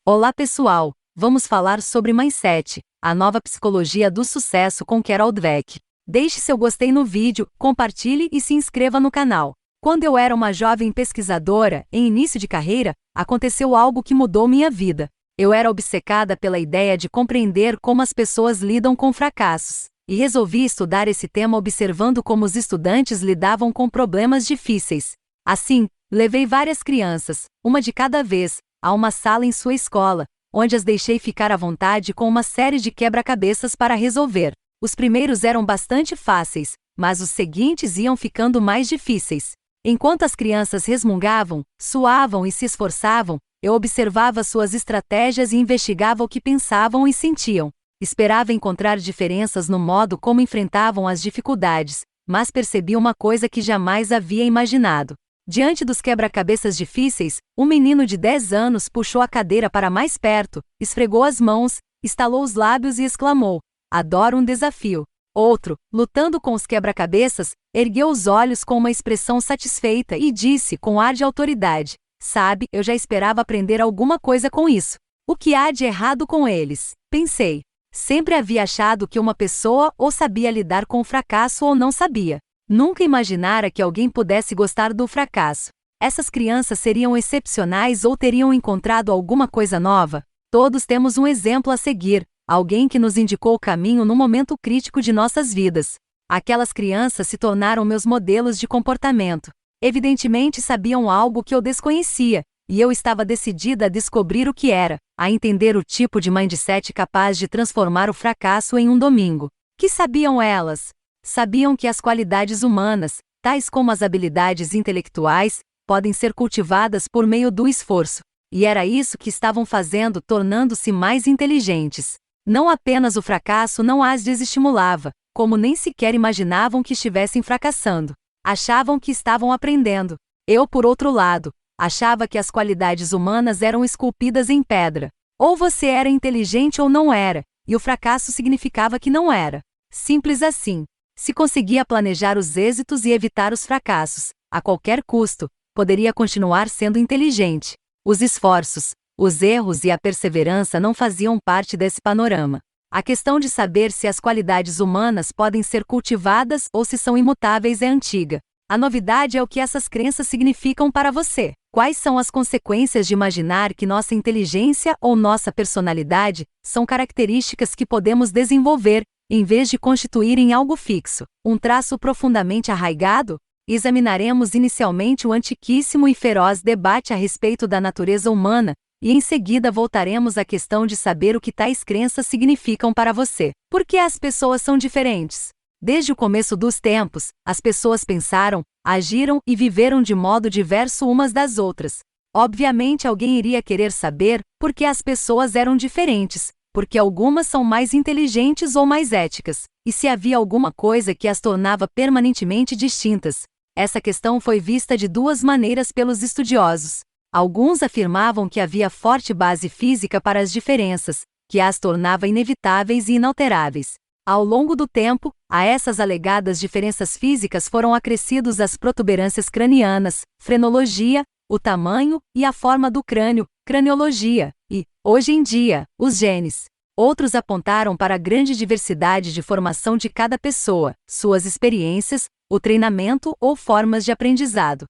Olá pessoal, vamos falar sobre Mindset, a nova psicologia do sucesso com Carol Dweck. Deixe seu gostei no vídeo, compartilhe e se inscreva no canal. Quando eu era uma jovem pesquisadora, em início de carreira, aconteceu algo que mudou minha vida. Eu era obcecada pela ideia de compreender como as pessoas lidam com fracassos, e resolvi estudar esse tema observando como os estudantes lidavam com problemas difíceis. Assim, levei várias crianças, uma de cada vez, a uma sala em sua escola, onde as deixei ficar à vontade com uma série de quebra-cabeças para resolver. Os primeiros eram bastante fáceis, mas os seguintes iam ficando mais difíceis. Enquanto as crianças resmungavam, suavam e se esforçavam, eu observava suas estratégias e investigava o que pensavam e sentiam. Esperava encontrar diferenças no modo como enfrentavam as dificuldades, mas percebi uma coisa que jamais havia imaginado. Diante dos quebra-cabeças difíceis, um menino de 10 anos puxou a cadeira para mais perto, esfregou as mãos, estalou os lábios e exclamou: "Adoro um desafio." Outro, lutando com os quebra-cabeças, ergueu os olhos com uma expressão satisfeita e disse com ar de autoridade: "Sabe, eu já esperava aprender alguma coisa com isso. O que há de errado com eles?" Pensei. Sempre havia achado que uma pessoa ou sabia lidar com o fracasso ou não sabia. Nunca imaginara que alguém pudesse gostar do fracasso. Essas crianças seriam excepcionais ou teriam encontrado alguma coisa nova? Todos temos um exemplo a seguir, alguém que nos indicou o caminho no momento crítico de nossas vidas. Aquelas crianças se tornaram meus modelos de comportamento. Evidentemente sabiam algo que eu desconhecia, e eu estava decidida a descobrir o que era, a entender o tipo de mindset capaz de transformar o fracasso em um domingo. Que sabiam elas? Sabiam que as qualidades humanas, tais como as habilidades intelectuais, podem ser cultivadas por meio do esforço. E era isso que estavam fazendo, tornando-se mais inteligentes. Não apenas o fracasso não as desestimulava, como nem sequer imaginavam que estivessem fracassando. Achavam que estavam aprendendo. Eu, por outro lado, achava que as qualidades humanas eram esculpidas em pedra. Ou você era inteligente ou não era, e o fracasso significava que não era. Simples assim. Se conseguia planejar os êxitos e evitar os fracassos, a qualquer custo, poderia continuar sendo inteligente. Os esforços, os erros e a perseverança não faziam parte desse panorama. A questão de saber se as qualidades humanas podem ser cultivadas ou se são imutáveis é antiga. A novidade é o que essas crenças significam para você. Quais são as consequências de imaginar que nossa inteligência ou nossa personalidade são características que podemos desenvolver, em vez de constituírem algo fixo, um traço profundamente arraigado? Examinaremos inicialmente o antiquíssimo e feroz debate a respeito da natureza humana, e em seguida voltaremos à questão de saber o que tais crenças significam para você. Por que as pessoas são diferentes? Desde o começo dos tempos, as pessoas pensaram, agiram e viveram de modo diverso umas das outras. Obviamente alguém iria querer saber por que as pessoas eram diferentes, porque algumas são mais inteligentes ou mais éticas, e se havia alguma coisa que as tornava permanentemente distintas. Essa questão foi vista de duas maneiras pelos estudiosos. Alguns afirmavam que havia forte base física para as diferenças, que as tornava inevitáveis e inalteráveis. Ao longo do tempo, a essas alegadas diferenças físicas foram acrescidos as protuberâncias cranianas, frenologia, o tamanho e a forma do crânio, craniologia, e, hoje em dia, os genes. Outros apontaram para a grande diversidade de formação de cada pessoa, suas experiências, o treinamento ou formas de aprendizado.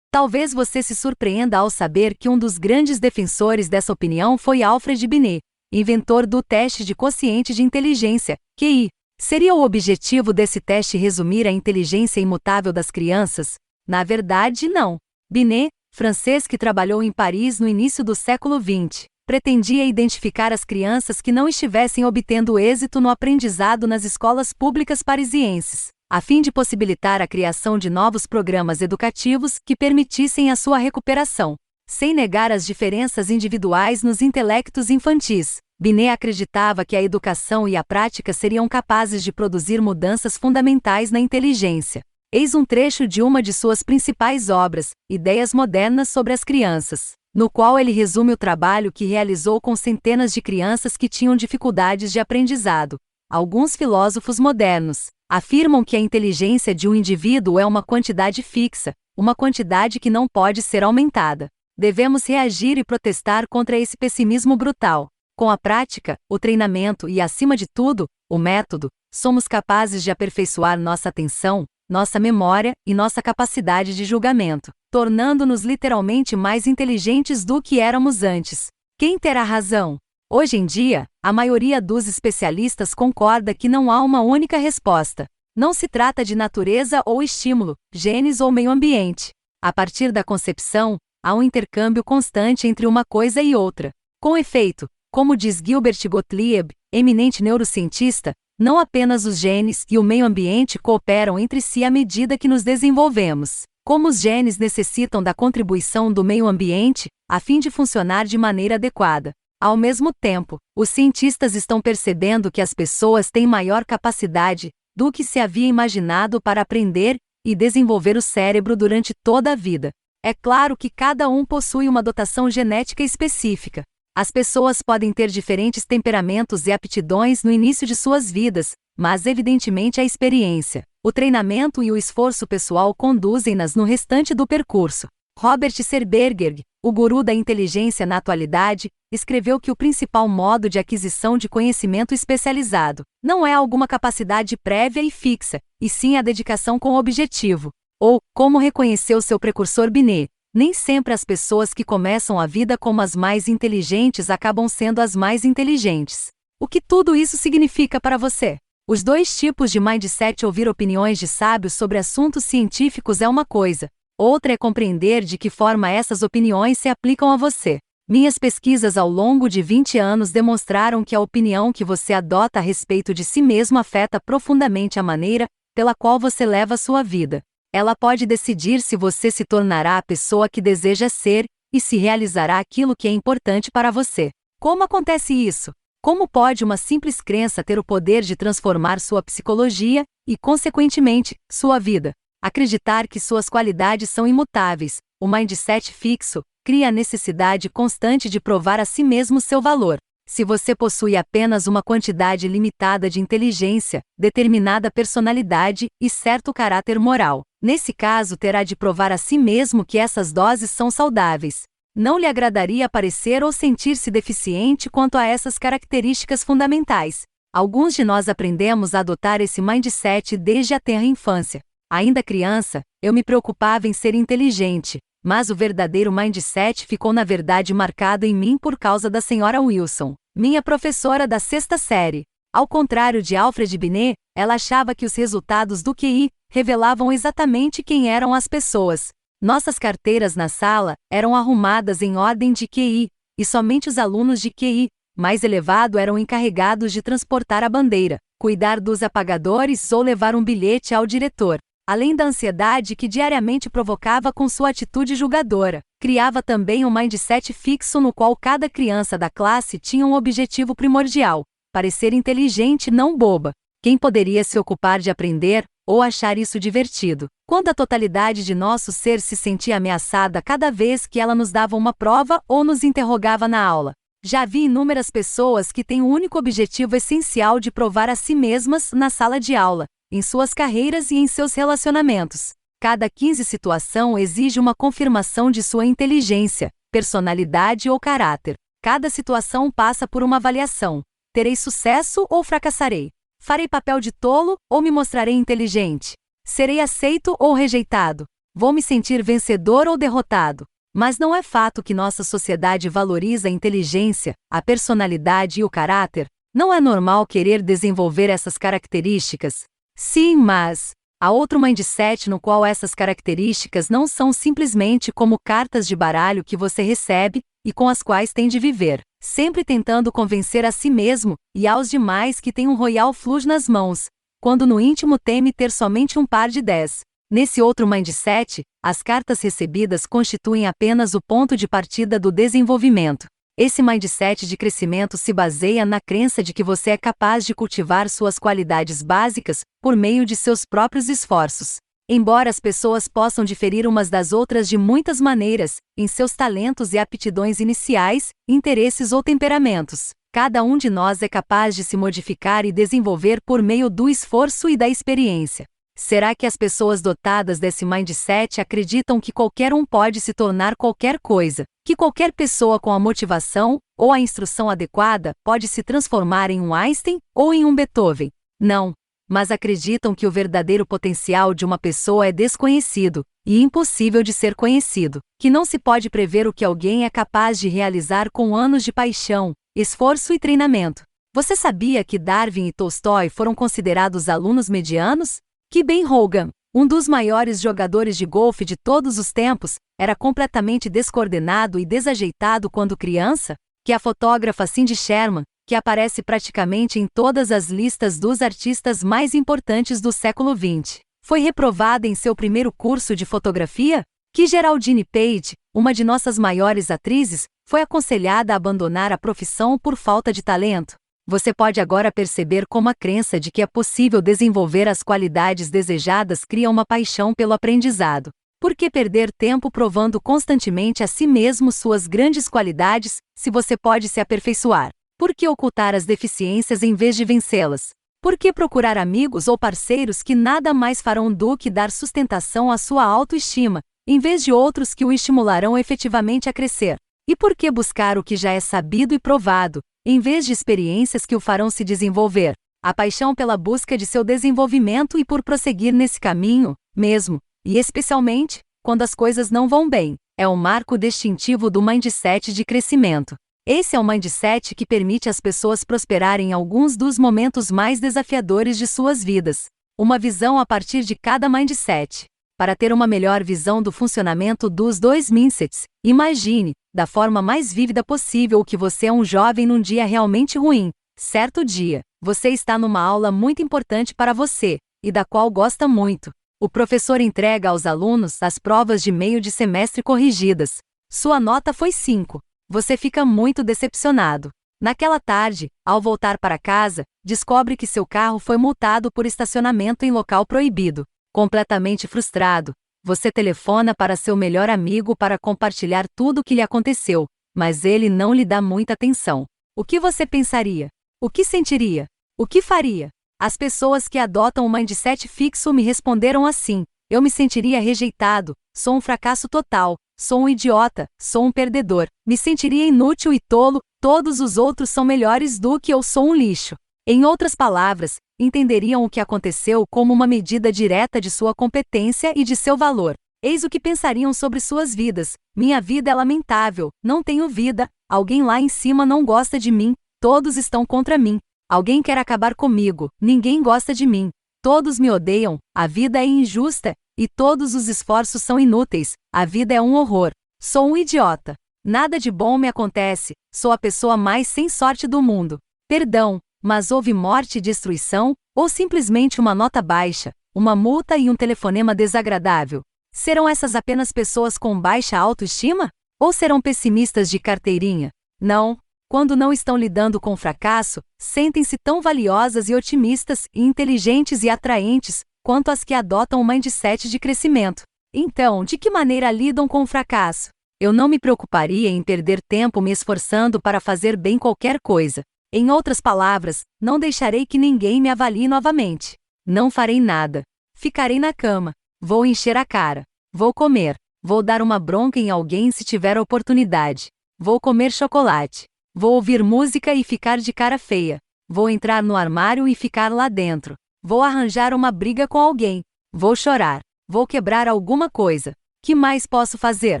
Talvez você se surpreenda ao saber que um dos grandes defensores dessa opinião foi Alfred Binet, inventor do teste de quociente de inteligência, QI. Seria o objetivo desse teste resumir a inteligência imutável das crianças? Na verdade, não. Binet, francês que trabalhou em Paris no início do século XX, pretendia identificar as crianças que não estivessem obtendo êxito no aprendizado nas escolas públicas parisienses, a fim de possibilitar a criação de novos programas educativos que permitissem a sua recuperação. Sem negar as diferenças individuais nos intelectos infantis, Binet acreditava que a educação e a prática seriam capazes de produzir mudanças fundamentais na inteligência. Eis um trecho de uma de suas principais obras, Ideias Modernas sobre as Crianças, no qual ele resume o trabalho que realizou com centenas de crianças que tinham dificuldades de aprendizado. Alguns filósofos modernos afirmam que a inteligência de um indivíduo é uma quantidade fixa, uma quantidade que não pode ser aumentada. Devemos reagir e protestar contra esse pessimismo brutal. Com a prática, o treinamento e, acima de tudo, o método, somos capazes de aperfeiçoar nossa atenção, nossa memória e nossa capacidade de julgamento, tornando-nos literalmente mais inteligentes do que éramos antes. Quem terá razão? Hoje em dia, a maioria dos especialistas concorda que não há uma única resposta. Não se trata de natureza ou estímulo, genes ou meio ambiente. A partir da concepção, há um intercâmbio constante entre uma coisa e outra. Com efeito, como diz Gilbert Gottlieb, eminente neurocientista, não apenas os genes e o meio ambiente cooperam entre si à medida que nos desenvolvemos. Como os genes necessitam da contribuição do meio ambiente, a fim de funcionar de maneira adequada. Ao mesmo tempo, os cientistas estão percebendo que as pessoas têm maior capacidade do que se havia imaginado para aprender e desenvolver o cérebro durante toda a vida. É claro que cada um possui uma dotação genética específica. As pessoas podem ter diferentes temperamentos e aptidões no início de suas vidas, mas evidentemente a experiência, o treinamento e o esforço pessoal conduzem-nas no restante do percurso. Robert Serberger, o guru da inteligência na atualidade, escreveu que o principal modo de aquisição de conhecimento especializado não é alguma capacidade prévia e fixa, e sim a dedicação com objetivo. Ou, como reconheceu seu precursor Binet, nem sempre as pessoas que começam a vida como as mais inteligentes acabam sendo as mais inteligentes. O que tudo isso significa para você? Os dois tipos de mindset: ouvir opiniões de sábios sobre assuntos científicos é uma coisa, outra é compreender de que forma essas opiniões se aplicam a você. Minhas pesquisas ao longo de 20 anos demonstraram que a opinião que você adota a respeito de si mesmo afeta profundamente a maneira pela qual você leva sua vida. Ela pode decidir se você se tornará a pessoa que deseja ser e se realizará aquilo que é importante para você. Como acontece isso? Como pode uma simples crença ter o poder de transformar sua psicologia e, consequentemente, sua vida? Acreditar que suas qualidades são imutáveis, o mindset fixo, cria a necessidade constante de provar a si mesmo seu valor. Se você possui apenas uma quantidade limitada de inteligência, determinada personalidade e certo caráter moral, nesse caso terá de provar a si mesmo que essas doses são saudáveis. Não lhe agradaria parecer ou sentir-se deficiente quanto a essas características fundamentais. Alguns de nós aprendemos a adotar esse mindset desde a tenra infância. Ainda criança, eu me preocupava em ser inteligente, mas o verdadeiro mindset ficou na verdade marcado em mim por causa da Sra. Wilson, minha professora da 6ª série. Ao contrário de Alfred Binet, ela achava que os resultados do QI revelavam exatamente quem eram as pessoas. Nossas carteiras na sala eram arrumadas em ordem de QI, e somente os alunos de QI mais elevado eram encarregados de transportar a bandeira, cuidar dos apagadores ou levar um bilhete ao diretor. Além da ansiedade que diariamente provocava com sua atitude julgadora, criava também um mindset fixo no qual cada criança da classe tinha um objetivo primordial: parecer inteligente, não boba. Quem poderia se ocupar de aprender, ou achar isso divertido, quando a totalidade de nosso ser se sentia ameaçada cada vez que ela nos dava uma prova ou nos interrogava na aula? Já vi inúmeras pessoas que têm o único objetivo essencial de provar a si mesmas na sala de aula, em suas carreiras e em seus relacionamentos. Cada 15 situação exige uma confirmação de sua inteligência, personalidade ou caráter. Cada situação passa por uma avaliação. Terei sucesso ou fracassarei? Farei papel de tolo ou me mostrarei inteligente? Serei aceito ou rejeitado? Vou me sentir vencedor ou derrotado? Mas não é fato que nossa sociedade valoriza a inteligência, a personalidade e o caráter? Não é normal querer desenvolver essas características? Sim, mas há outro mindset no qual essas características não são simplesmente como cartas de baralho que você recebe e com as quais tem de viver, sempre tentando convencer a si mesmo e aos demais que tem um royal flush nas mãos, quando no íntimo teme ter somente um par de 10. Nesse outro mindset, as cartas recebidas constituem apenas o ponto de partida do desenvolvimento. Esse mindset de crescimento se baseia na crença de que você é capaz de cultivar suas qualidades básicas por meio de seus próprios esforços. Embora as pessoas possam diferir umas das outras de muitas maneiras, em seus talentos e aptidões iniciais, interesses ou temperamentos, cada um de nós é capaz de se modificar e desenvolver por meio do esforço e da experiência. Será que as pessoas dotadas desse mindset acreditam que qualquer um pode se tornar qualquer coisa, que qualquer pessoa com a motivação ou a instrução adequada pode se transformar em um Einstein ou em um Beethoven? Não. Mas acreditam que o verdadeiro potencial de uma pessoa é desconhecido e impossível de ser conhecido, que não se pode prever o que alguém é capaz de realizar com anos de paixão, esforço e treinamento. Você sabia que Darwin e Tolstói foram considerados alunos medianos? Que Ben Hogan, um dos maiores jogadores de golfe de todos os tempos, era completamente descoordenado e desajeitado quando criança? Que a fotógrafa Cindy Sherman, que aparece praticamente em todas as listas dos artistas mais importantes do século XX, foi reprovada em seu primeiro curso de fotografia? Que Geraldine Page, uma de nossas maiores atrizes, foi aconselhada a abandonar a profissão por falta de talento? Você pode agora perceber como a crença de que é possível desenvolver as qualidades desejadas cria uma paixão pelo aprendizado. Por que perder tempo provando constantemente a si mesmo suas grandes qualidades, se você pode se aperfeiçoar? Por que ocultar as deficiências em vez de vencê-las? Por que procurar amigos ou parceiros que nada mais farão do que dar sustentação à sua autoestima, em vez de outros que o estimularão efetivamente a crescer? E por que buscar o que já é sabido e provado, em vez de experiências que o farão se desenvolver? A paixão pela busca de seu desenvolvimento e por prosseguir nesse caminho, mesmo, e especialmente, quando as coisas não vão bem, é o marco distintivo do mindset de crescimento. Esse é o mindset que permite às pessoas prosperarem em alguns dos momentos mais desafiadores de suas vidas. Uma visão a partir de cada mindset. Para ter uma melhor visão do funcionamento dos dois mindsets, imagine, da forma mais vívida possível, que você é um jovem num dia realmente ruim. Certo dia, você está numa aula muito importante para você, e da qual gosta muito. O professor entrega aos alunos as provas de meio de semestre corrigidas. Sua nota foi 5. Você fica muito decepcionado. Naquela tarde, ao voltar para casa, descobre que seu carro foi multado por estacionamento em local proibido. Completamente frustrado, você telefona para seu melhor amigo para compartilhar tudo o que lhe aconteceu, mas ele não lhe dá muita atenção. O que você pensaria? O que sentiria? O que faria? As pessoas que adotam o mindset fixo me responderam assim: eu me sentiria rejeitado, sou um fracasso total, sou um idiota, sou um perdedor, me sentiria inútil e tolo, todos os outros são melhores do que eu, sou um lixo. Em outras palavras, entenderiam o que aconteceu como uma medida direta de sua competência e de seu valor. Eis o que pensariam sobre suas vidas: minha vida é lamentável, não tenho vida, alguém lá em cima não gosta de mim, todos estão contra mim, alguém quer acabar comigo, ninguém gosta de mim, todos me odeiam, a vida é injusta, e todos os esforços são inúteis, a vida é um horror, sou um idiota, nada de bom me acontece, sou a pessoa mais sem sorte do mundo. Perdão, mas houve morte e destruição, ou simplesmente uma nota baixa, uma multa e um telefonema desagradável? Serão essas apenas pessoas com baixa autoestima? Ou serão pessimistas de carteirinha? Não. Quando não estão lidando com fracasso, sentem-se tão valiosas e otimistas, e inteligentes e atraentes, quanto as que adotam o mindset de crescimento. Então, de que maneira lidam com o fracasso? Eu não me preocuparia em perder tempo me esforçando para fazer bem qualquer coisa. Em outras palavras, não deixarei que ninguém me avalie novamente. Não farei nada. Ficarei na cama. Vou encher a cara. Vou comer. Vou dar uma bronca em alguém se tiver oportunidade. Vou comer chocolate. Vou ouvir música e ficar de cara feia. Vou entrar no armário e ficar lá dentro. Vou arranjar uma briga com alguém. Vou chorar. Vou quebrar alguma coisa. Que mais posso fazer?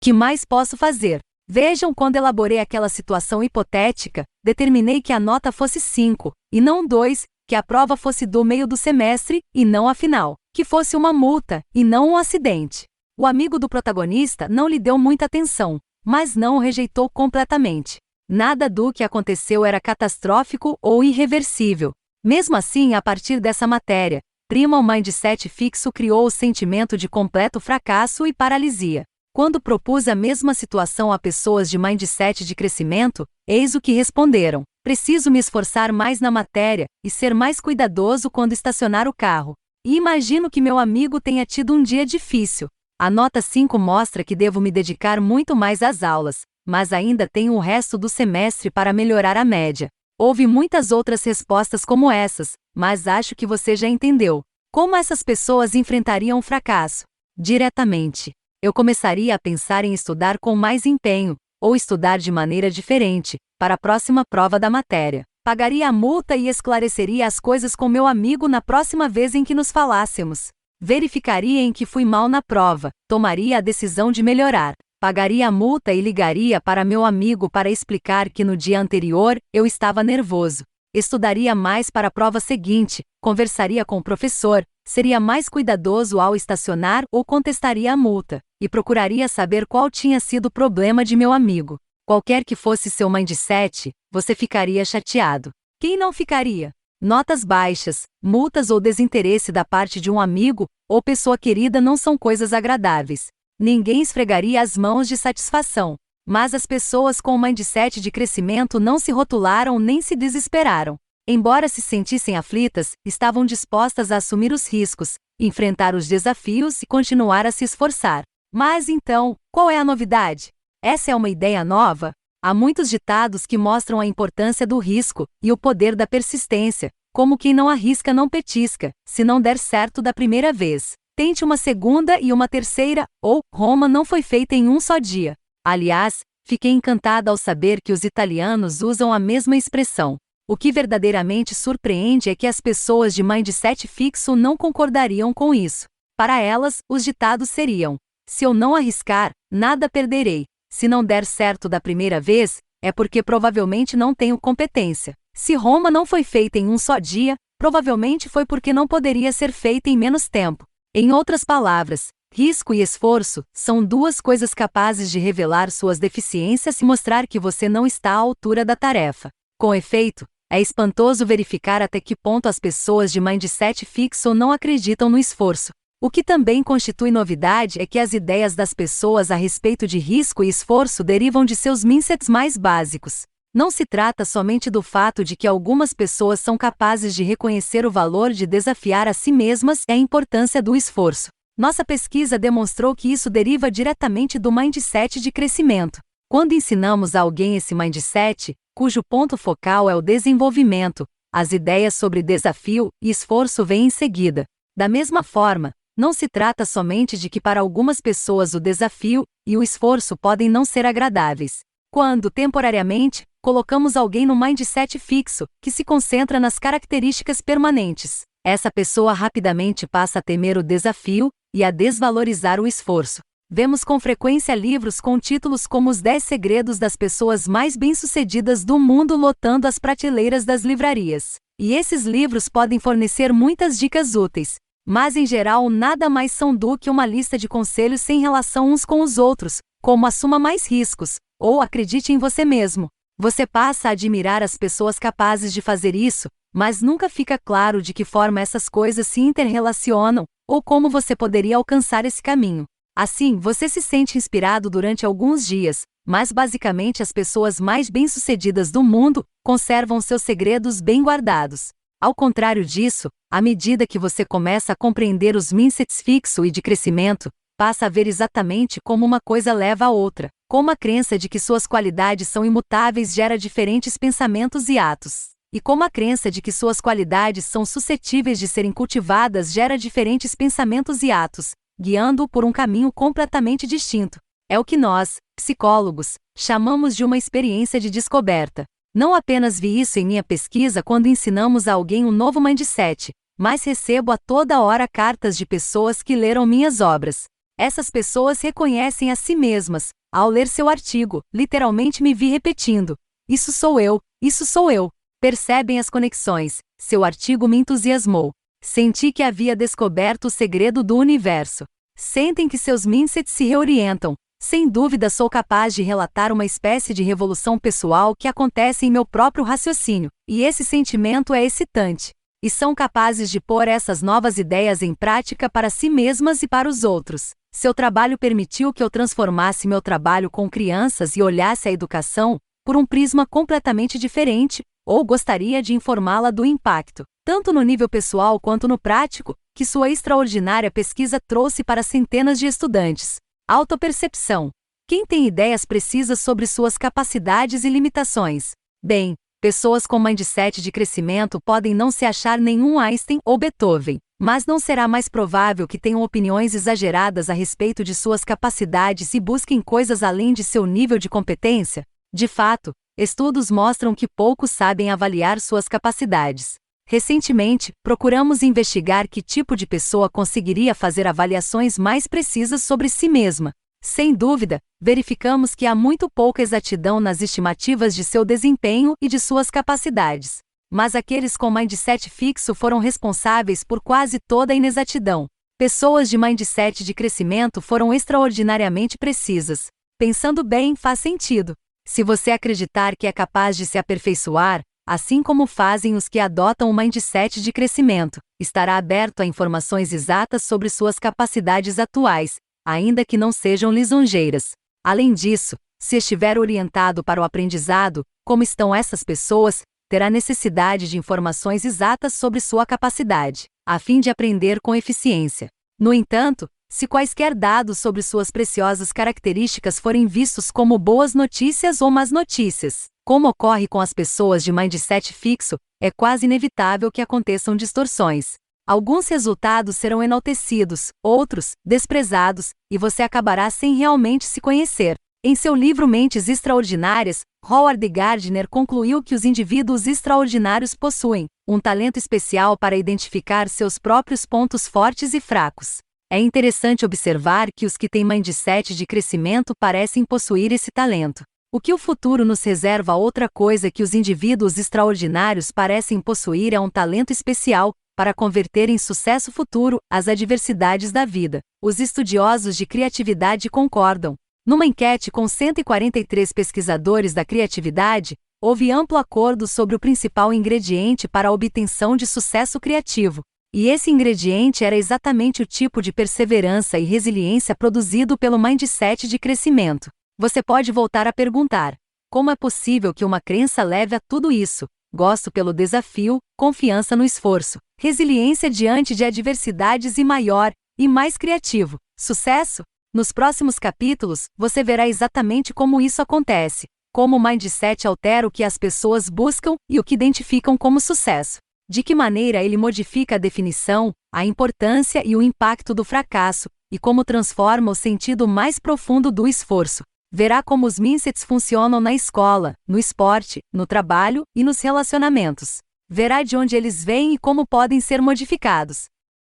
Que mais posso fazer? Vejam, quando elaborei aquela situação hipotética, determinei que a nota fosse 5, e não 2, que a prova fosse do meio do semestre, e não a final, que fosse uma multa, e não um acidente. O amigo do protagonista não lhe deu muita atenção, mas não o rejeitou completamente. Nada do que aconteceu era catastrófico ou irreversível. Mesmo assim, a partir dessa matéria, prima, o mindset fixo criou o sentimento de completo fracasso e paralisia. Quando propus a mesma situação a pessoas de mindset de crescimento, eis o que responderam: preciso me esforçar mais na matéria e ser mais cuidadoso quando estacionar o carro. E imagino que meu amigo tenha tido um dia difícil. A nota 5 mostra que devo me dedicar muito mais às aulas, mas ainda tenho o resto do semestre para melhorar a média. Houve muitas outras respostas como essas, mas acho que você já entendeu. Como essas pessoas enfrentariam o fracasso? Diretamente. Eu começaria a pensar em estudar com mais empenho, ou estudar de maneira diferente, para a próxima prova da matéria. Pagaria a multa e esclareceria as coisas com meu amigo na próxima vez em que nos falássemos. Verificaria em que fui mal na prova, tomaria a decisão de melhorar. Pagaria a multa e ligaria para meu amigo para explicar que no dia anterior eu estava nervoso. Estudaria mais para a prova seguinte, conversaria com o professor, seria mais cuidadoso ao estacionar ou contestaria a multa, e procuraria saber qual tinha sido o problema de meu amigo. Qualquer que fosse seu mindset, você ficaria chateado. Quem não ficaria? Notas baixas, multas ou desinteresse da parte de um amigo ou pessoa querida não são coisas agradáveis. Ninguém esfregaria as mãos de satisfação. Mas as pessoas com o mindset de crescimento não se rotularam nem se desesperaram. Embora se sentissem aflitas, estavam dispostas a assumir os riscos, enfrentar os desafios e continuar a se esforçar. Mas então, qual é a novidade? Essa é uma ideia nova? Há muitos ditados que mostram a importância do risco e o poder da persistência, como quem não arrisca não petisca, se não der certo da primeira vez. Tente uma segunda e uma terceira, ou Roma não foi feita em um só dia. Aliás, fiquei encantada ao saber que os italianos usam a mesma expressão. O que verdadeiramente surpreende é que as pessoas de mindset fixo não concordariam com isso. Para elas, os ditados seriam: se eu não arriscar, nada perderei. Se não der certo da primeira vez, é porque provavelmente não tenho competência. Se Roma não foi feita em um só dia, provavelmente foi porque não poderia ser feita em menos tempo. Em outras palavras, risco e esforço são duas coisas capazes de revelar suas deficiências e mostrar que você não está à altura da tarefa. Com efeito, é espantoso verificar até que ponto as pessoas de mindset fixo não acreditam no esforço. O que também constitui novidade é que as ideias das pessoas a respeito de risco e esforço derivam de seus mindsets mais básicos. Não se trata somente do fato de que algumas pessoas são capazes de reconhecer o valor de desafiar a si mesmas e a importância do esforço. Nossa pesquisa demonstrou que isso deriva diretamente do mindset de crescimento. Quando ensinamos a alguém esse mindset, cujo ponto focal é o desenvolvimento, as ideias sobre desafio e esforço vêm em seguida. Da mesma forma, não se trata somente de que para algumas pessoas o desafio e o esforço podem não ser agradáveis. Quando, temporariamente, colocamos alguém no mindset fixo, que se concentra nas características permanentes, essa pessoa rapidamente passa a temer o desafio e a desvalorizar o esforço. Vemos com frequência livros com títulos como Os 10 Segredos das Pessoas Mais Bem-Sucedidas do Mundo lotando as prateleiras das livrarias. E esses livros podem fornecer muitas dicas úteis, mas em geral nada mais são do que uma lista de conselhos sem relação uns com os outros, como assuma mais riscos, ou acredite em você mesmo. Você passa a admirar as pessoas capazes de fazer isso, mas nunca fica claro de que forma essas coisas se interrelacionam, ou como você poderia alcançar esse caminho. Assim, você se sente inspirado durante alguns dias, mas basicamente as pessoas mais bem-sucedidas do mundo conservam seus segredos bem guardados. Ao contrário disso, à medida que você começa a compreender os mindsets fixo e de crescimento, passa a ver exatamente como uma coisa leva a outra, como a crença de que suas qualidades são imutáveis gera diferentes pensamentos e atos, e como a crença de que suas qualidades são suscetíveis de serem cultivadas gera diferentes pensamentos e atos, guiando-o por um caminho completamente distinto. É o que nós, psicólogos, chamamos de uma experiência de descoberta. Não apenas vi isso em minha pesquisa quando ensinamos a alguém um novo mindset, mas recebo a toda hora cartas de pessoas que leram minhas obras. Essas pessoas reconhecem a si mesmas, ao ler seu artigo, literalmente me vi repetindo: isso sou eu, isso sou eu. Percebem as conexões, seu artigo me entusiasmou. Senti que havia descoberto o segredo do universo. Sentem que seus mindsets se reorientam. Sem dúvida sou capaz de relatar uma espécie de revolução pessoal que acontece em meu próprio raciocínio, e esse sentimento é excitante. E são capazes de pôr essas novas ideias em prática para si mesmas e para os outros. Seu trabalho permitiu que eu transformasse meu trabalho com crianças e olhasse a educação por um prisma completamente diferente, ou gostaria de informá-la do impacto, tanto no nível pessoal quanto no prático, que sua extraordinária pesquisa trouxe para centenas de estudantes. Autopercepção. Quem tem ideias precisas sobre suas capacidades e limitações? Bem, pessoas com mindset de crescimento podem não se achar nenhum Einstein ou Beethoven, Mas não será mais provável que tenham opiniões exageradas a respeito de suas capacidades e busquem coisas além de seu nível de competência? De fato, estudos mostram que poucos sabem avaliar suas capacidades. Recentemente, procuramos investigar que tipo de pessoa conseguiria fazer avaliações mais precisas sobre si mesma. Sem dúvida, verificamos que há muito pouca exatidão nas estimativas de seu desempenho e de suas capacidades. Mas aqueles com mindset fixo foram responsáveis por quase toda a inexatidão. Pessoas de mindset de crescimento foram extraordinariamente precisas. Pensando bem, faz sentido. Se você acreditar que é capaz de se aperfeiçoar, assim como fazem os que adotam o mindset de crescimento, estará aberto a informações exatas sobre suas capacidades atuais, ainda que não sejam lisonjeiras. Além disso, se estiver orientado para o aprendizado, como estão essas pessoas, terá necessidade de informações exatas sobre sua capacidade, a fim de aprender com eficiência. No entanto, se quaisquer dados sobre suas preciosas características forem vistos como boas notícias ou más notícias, como ocorre com as pessoas de mindset fixo, é quase inevitável que aconteçam distorções. Alguns resultados serão enaltecidos, outros, desprezados, e você acabará sem realmente se conhecer. Em seu livro Mentes Extraordinárias, Howard Gardner concluiu que os indivíduos extraordinários possuem um talento especial para identificar seus próprios pontos fortes e fracos. É interessante observar que os que têm mindset de crescimento parecem possuir esse talento. O que o futuro nos reserva, outra coisa que os indivíduos extraordinários parecem possuir, é um talento especial para converter em sucesso futuro as adversidades da vida. Os estudiosos de criatividade concordam. Numa enquete com 143 pesquisadores da criatividade, houve amplo acordo sobre o principal ingrediente para a obtenção de sucesso criativo. E esse ingrediente era exatamente o tipo de perseverança e resiliência produzido pelo mindset de crescimento. Você pode voltar a perguntar: como é possível que uma crença leve a tudo isso? Gosto pelo desafio, confiança no esforço, resiliência diante de adversidades e maior e mais criativo sucesso? Nos próximos capítulos, você verá exatamente como isso acontece, como o mindset altera o que as pessoas buscam e o que identificam como sucesso, de que maneira ele modifica a definição, a importância e o impacto do fracasso, e como transforma o sentido mais profundo do esforço. Verá como os mindsets funcionam na escola, no esporte, no trabalho e nos relacionamentos. Verá de onde eles vêm e como podem ser modificados.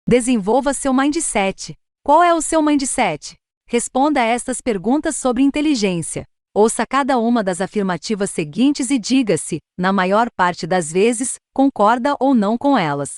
Desenvolva seu mindset. Qual é o seu mindset? Responda a estas perguntas sobre inteligência. Ouça cada uma das afirmativas seguintes e diga-se, na maior parte das vezes, concorda ou não com elas.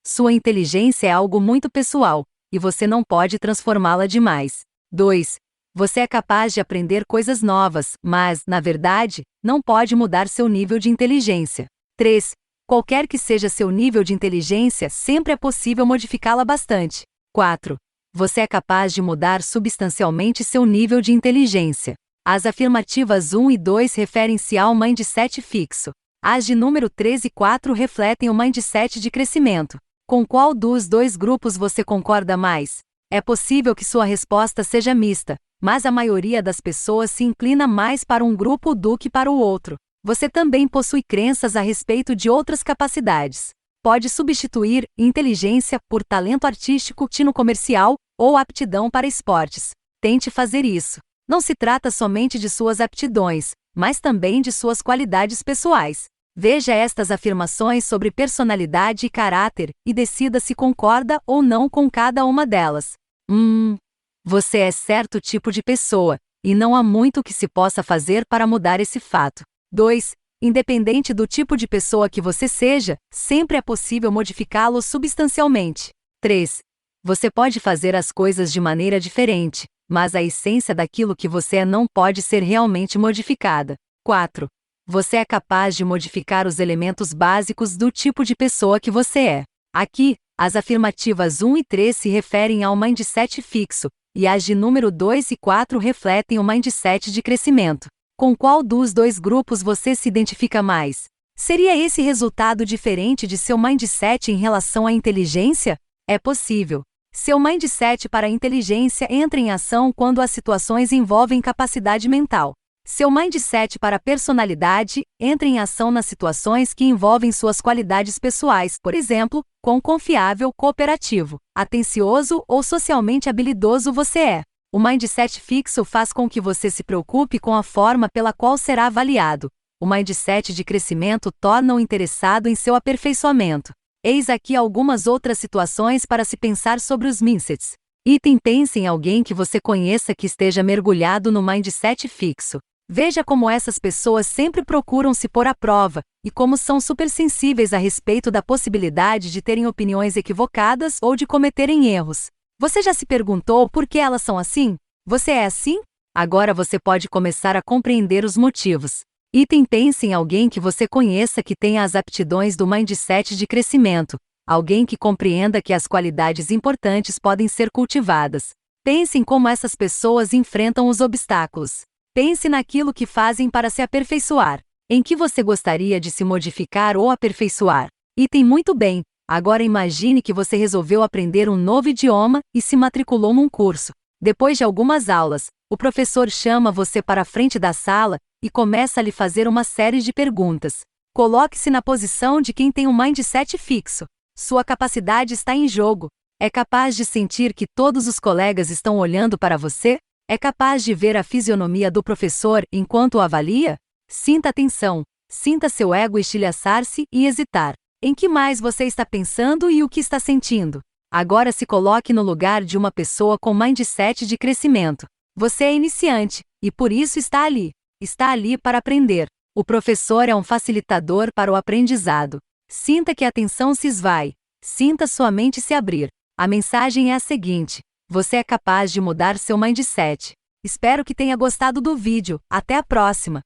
Sua inteligência é algo muito pessoal, e você não pode transformá-la demais. 2. Você é capaz de aprender coisas novas, mas, na verdade, não pode mudar seu nível de inteligência. 3. Qualquer que seja seu nível de inteligência, sempre é possível modificá-la bastante. 4. Você é capaz de mudar substancialmente seu nível de inteligência. As afirmativas 1 e 2 referem-se ao mindset fixo. As de número 3 e 4 refletem o mindset de crescimento. Com qual dos dois grupos você concorda mais? É possível que sua resposta seja mista, mas a maioria das pessoas se inclina mais para um grupo do que para o outro. Você também possui crenças a respeito de outras capacidades. Pode substituir inteligência por talento artístico, tino comercial ou aptidão para esportes. Tente fazer isso. Não se trata somente de suas aptidões, mas também de suas qualidades pessoais. Veja estas afirmações sobre personalidade e caráter e decida se concorda ou não com cada uma delas. Você é certo tipo de pessoa, e não há muito que se possa fazer para mudar esse fato. 2. Independente do tipo de pessoa que você seja, sempre é possível modificá-lo substancialmente. 3. Você pode fazer as coisas de maneira diferente, mas a essência daquilo que você é não pode ser realmente modificada. 4. Você é capaz de modificar os elementos básicos do tipo de pessoa que você é. Aqui, as afirmativas 1 e 3 se referem ao mindset fixo, e as de número 2 e 4 refletem o mindset de crescimento. Com qual dos dois grupos você se identifica mais? Seria esse resultado diferente de seu mindset em relação à inteligência? É possível. Seu mindset para a inteligência entra em ação quando as situações envolvem capacidade mental. Seu mindset para a personalidade entra em ação nas situações que envolvem suas qualidades pessoais, por exemplo, quão confiável, cooperativo, atencioso ou socialmente habilidoso você é. O mindset fixo faz com que você se preocupe com a forma pela qual será avaliado. O mindset de crescimento torna-o interessado em seu aperfeiçoamento. Eis aqui algumas outras situações para se pensar sobre os mindsets. Item: pense em alguém que você conheça que esteja mergulhado no mindset fixo. Veja como essas pessoas sempre procuram se pôr à prova, e como são supersensíveis a respeito da possibilidade de terem opiniões equivocadas ou de cometerem erros. Você já se perguntou por que elas são assim? Você é assim? Agora você pode começar a compreender os motivos. Item: pense em alguém que você conheça que tenha as aptidões do mindset de crescimento. Alguém que compreenda que as qualidades importantes podem ser cultivadas. Pense em como essas pessoas enfrentam os obstáculos. Pense naquilo que fazem para se aperfeiçoar. Em que você gostaria de se modificar ou aperfeiçoar? Item: muito bem. Agora imagine que você resolveu aprender um novo idioma e se matriculou num curso. Depois de algumas aulas, o professor chama você para a frente da sala e começa a lhe fazer uma série de perguntas. Coloque-se na posição de quem tem um mindset fixo. Sua capacidade está em jogo. É capaz de sentir que todos os colegas estão olhando para você? É capaz de ver a fisionomia do professor enquanto o avalia? Sinta a tensão. Sinta seu ego estilhaçar-se e hesitar. Em que mais você está pensando e o que está sentindo? Agora se coloque no lugar de uma pessoa com mindset de crescimento. Você é iniciante, e por isso está ali. Está ali para aprender. O professor é um facilitador para o aprendizado. Sinta que a tensão se esvai. Sinta sua mente se abrir. A mensagem é a seguinte: você é capaz de mudar seu mindset. Espero que tenha gostado do vídeo. Até a próxima!